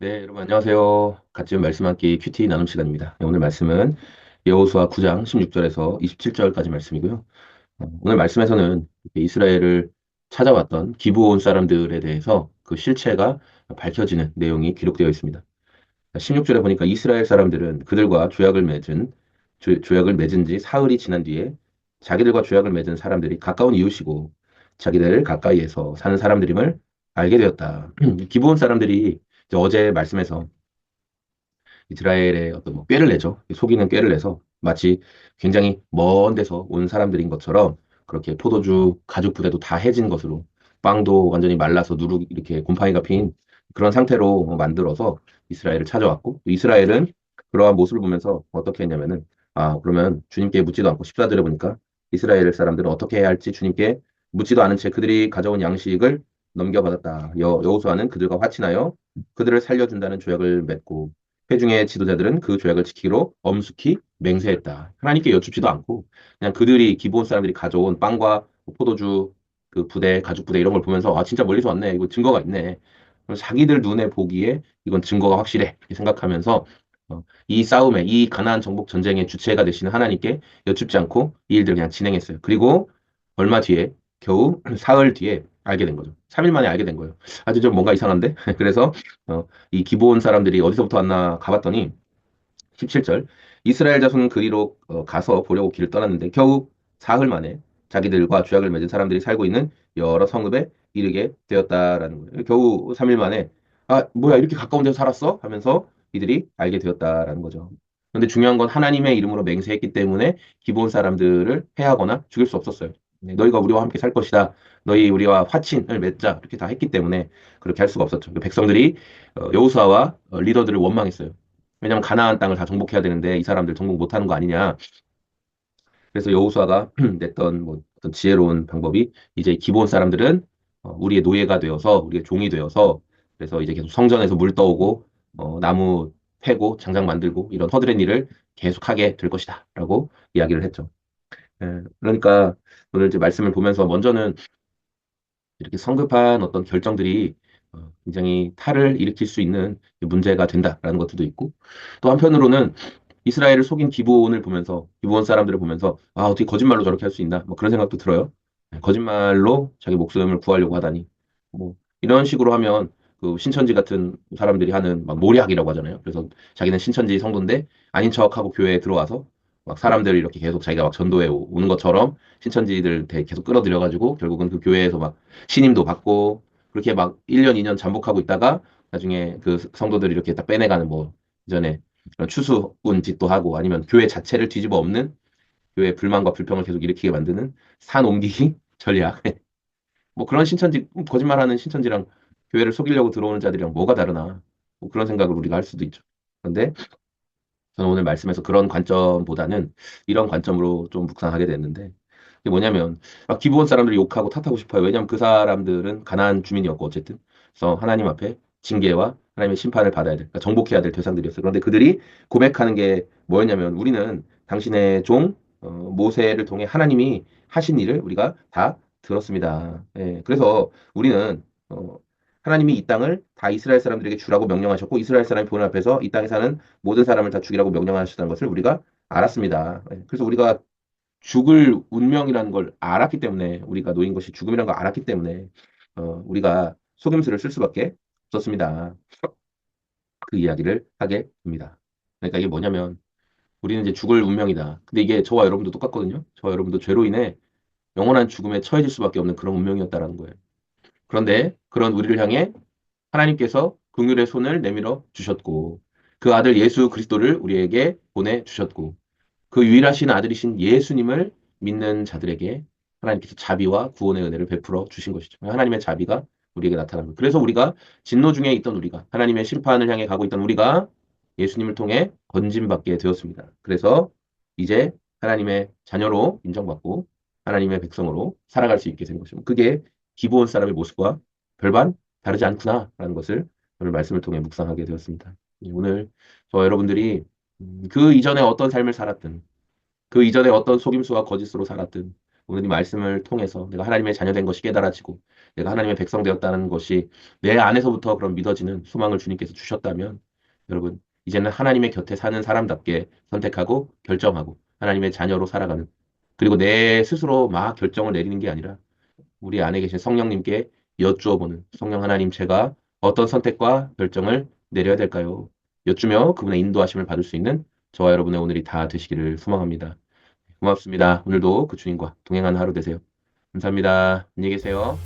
네, 여러분 안녕하세요. 같이 말씀 함께 큐티 나눔 시간입니다. 네, 오늘 말씀은 여호수아 9장 16절에서 27절까지 말씀이고요. 오늘 말씀에서는 이렇게 이스라엘을 찾아왔던 기브온 사람들에 대해서 그 실체가 밝혀지는 내용이 기록되어 있습니다. 16절에 보니까 이스라엘 사람들은 그들과 조약을 맺은 지 사흘이 지난 뒤에 자기들과 조약을 맺은 사람들이 가까운 이웃이고 자기들 가까이에서 사는 사람들임을 알게 되었다. 기브온 사람들이 이제 어제 말씀에서 이스라엘의 어떤 뭐 꾀를 내죠. 속이는 꾀를 내서 마치 굉장히 먼 데서 온 사람들인 것처럼 그렇게 포도주 가죽 부대도 다 해진 것으로 빵도 완전히 말라서 누룩 이렇게 곰팡이가 핀 그런 상태로 만들어서 이스라엘을 찾아왔고 이스라엘은 그러한 모습을 보면서 어떻게 했냐면은 그러면 주님께 묻지도 않고 14절에 보니까 이스라엘 사람들은 어떻게 해야 할지 주님께 묻지도 않은 채 그들이 가져온 양식을 넘겨받았다. 여호수아는 그들과 화친하여 그들을 살려준다는 조약을 맺고 회중의 지도자들은 그 조약을 지키기로 엄숙히 맹세했다. 하나님께 여쭙지도 않고 그냥 그들이 기본 사람들이 가져온 빵과 포도주 그 부대, 가죽 부대 이런 걸 보면서 진짜 멀리서 왔네. 이거 증거가 있네. 그래서 자기들 눈에 보기에 이건 증거가 확실해. 이렇게 생각하면서 이 싸움에 이 가나안 정복 전쟁의 주체가 되시는 하나님께 여쭙지 않고 이 일들을 그냥 진행했어요. 그리고 얼마 뒤에 겨우 사흘 뒤에 알게 된 거죠. 3일 만에 알게 된 거예요. 아주 좀 뭔가 이상한데? 그래서 이 기브온 사람들이 어디서부터 왔나 가봤더니 17절 이스라엘 자손은 그리로 가서 보려고 길을 떠났는데 겨우 사흘 만에 자기들과 죄악을 맺은 사람들이 살고 있는 여러 성읍에 이르게 되었다라는 거예요. 겨우 3일 만에 뭐야 이렇게 가까운 데서 살았어? 하면서 이들이 알게 되었다라는 거죠. 그런데 중요한 건 하나님의 이름으로 맹세했기 때문에 기본 사람들을 해하거나 죽일 수 없었어요. 네, 너희가 우리와 함께 살 것이다. 너희 우리와 화친을 맺자. 이렇게 다 했기 때문에 그렇게 할 수가 없었죠. 백성들이 여호수아와 리더들을 원망했어요. 왜냐면 가나안 땅을 다 정복해야 되는데 이 사람들 정복 못하는 거 아니냐. 그래서 여호수아가 냈던 뭐 어떤 지혜로운 방법이 이제 기본 사람들은 우리의 노예가 되어서 우리의 종이 되어서 그래서 이제 계속 성전에서 물 떠오고 나무 패고 장작 만들고 이런 허드렛 일을 계속하게 될 것이다라고 이야기를 했죠. 그러니까 오늘 이제 말씀을 보면서 먼저는 이렇게 성급한 어떤 결정들이 굉장히 탈을 일으킬 수 있는 문제가 된다라는 것들도 있고 또 한편으로는 이스라엘을 속인 기브온을 보면서 기브온 사람들을 보면서 어떻게 거짓말로 저렇게 할 수 있나 뭐 그런 생각도 들어요. 거짓말로 자기 목숨을 구하려고 하다니 뭐 이런 식으로 하면 그 신천지 같은 사람들이 하는 막 모략이라고 하잖아요. 그래서 자기는 신천지 성도인데 아닌 척하고 교회에 들어와서 막 사람들을 이렇게 계속 자기가 막 전도해 오는 것처럼 신천지들 계속 끌어들여가지고 결국은 그 교회에서 막 신임도 받고 그렇게 막 1년, 2년 잠복하고 있다가 나중에 그 성도들이 이렇게 딱 빼내가는 뭐 이전에 그런 추수꾼 짓도 하고 아니면 교회 자체를 뒤집어 엎는 교회 불만과 불평을 계속 일으키게 만드는 산 옮기기 전략. 뭐 그런 신천지 거짓말하는 신천지랑 교회를 속이려고 들어오는 자들이랑 뭐가 다르나 뭐 그런 생각을 우리가 할 수도 있죠. 그런데 저는 오늘 말씀에서 그런 관점보다는 이런 관점으로 좀 묵상하게 됐는데 이게 뭐냐면 막 기브온 사람들이 욕하고 탓하고 싶어요. 왜냐하면 그 사람들은 가나안 주민이었고 어쨌든 그래서 하나님 앞에 징계와 하나님의 심판을 받아야 될, 그러니까 정복해야 될 대상들이었어요. 그런데 그들이 고백하는 게 뭐였냐면 우리는 당신의 종 모세를 통해 하나님이 하신 일을 우리가 다 들었습니다. 예, 그래서 우리는 하나님이 이 땅을 다 이스라엘 사람들에게 주라고 명령하셨고 이스라엘 사람이 보는 앞에서 이 땅에 사는 모든 사람을 다 죽이라고 명령하셨다는 것을 우리가 알았습니다. 예, 그래서 우리가 죽을 운명이라는 걸 알았기 때문에 우리가 놓인 것이 죽음이라는 걸 알았기 때문에 우리가 속임수를 쓸 수밖에 없었습니다. 그 이야기를 하게 됩니다. 그러니까 이게 뭐냐면 우리는 이제 죽을 운명이다. 근데 이게 저와 여러분도 똑같거든요. 저와 여러분도 죄로 인해 영원한 죽음에 처해질 수밖에 없는 그런 운명이었다라는 거예요. 그런데 그런 우리를 향해 하나님께서 긍휼의 손을 내밀어 주셨고 그 아들 예수 그리스도를 우리에게 보내 주셨고 그 유일하신 아들이신 예수님을 믿는 자들에게 하나님께서 자비와 구원의 은혜를 베풀어 주신 것이죠. 하나님의 자비가 우리에게 나타난 거예요. 그래서 우리가 진노 중에 있던 우리가 하나님의 심판을 향해 가고 있던 우리가 예수님을 통해 건짐받게 되었습니다. 그래서 이제 하나님의 자녀로 인정받고 하나님의 백성으로 살아갈 수 있게 된 것이죠. 그게 기브온 사람의 모습과 별반 다르지 않구나라는 것을 오늘 말씀을 통해 묵상하게 되었습니다. 오늘 저와 여러분들이 그 이전에 어떤 삶을 살았든, 그 이전에 어떤 속임수와 거짓으로 살았든, 오늘 이 말씀을 통해서 내가 하나님의 자녀된 것이 깨달아지고 내가 하나님의 백성 되었다는 것이 내 안에서부터 그런 믿어지는 소망을 주님께서 주셨다면 여러분 이제는 하나님의 곁에 사는 사람답게 선택하고 결정하고 하나님의 자녀로 살아가는 그리고 내 스스로 막 결정을 내리는 게 아니라 우리 안에 계신 성령님께 여쭈어 보는 성령 하나님 제가 어떤 선택과 결정을 내려야 될까요? 여쭈며 그분의 인도하심을 받을 수 있는 저와 여러분의 오늘이 다 되시기를 소망합니다. 고맙습니다. 오늘도 그 주님과 동행하는 하루 되세요. 감사합니다. 안녕히 계세요.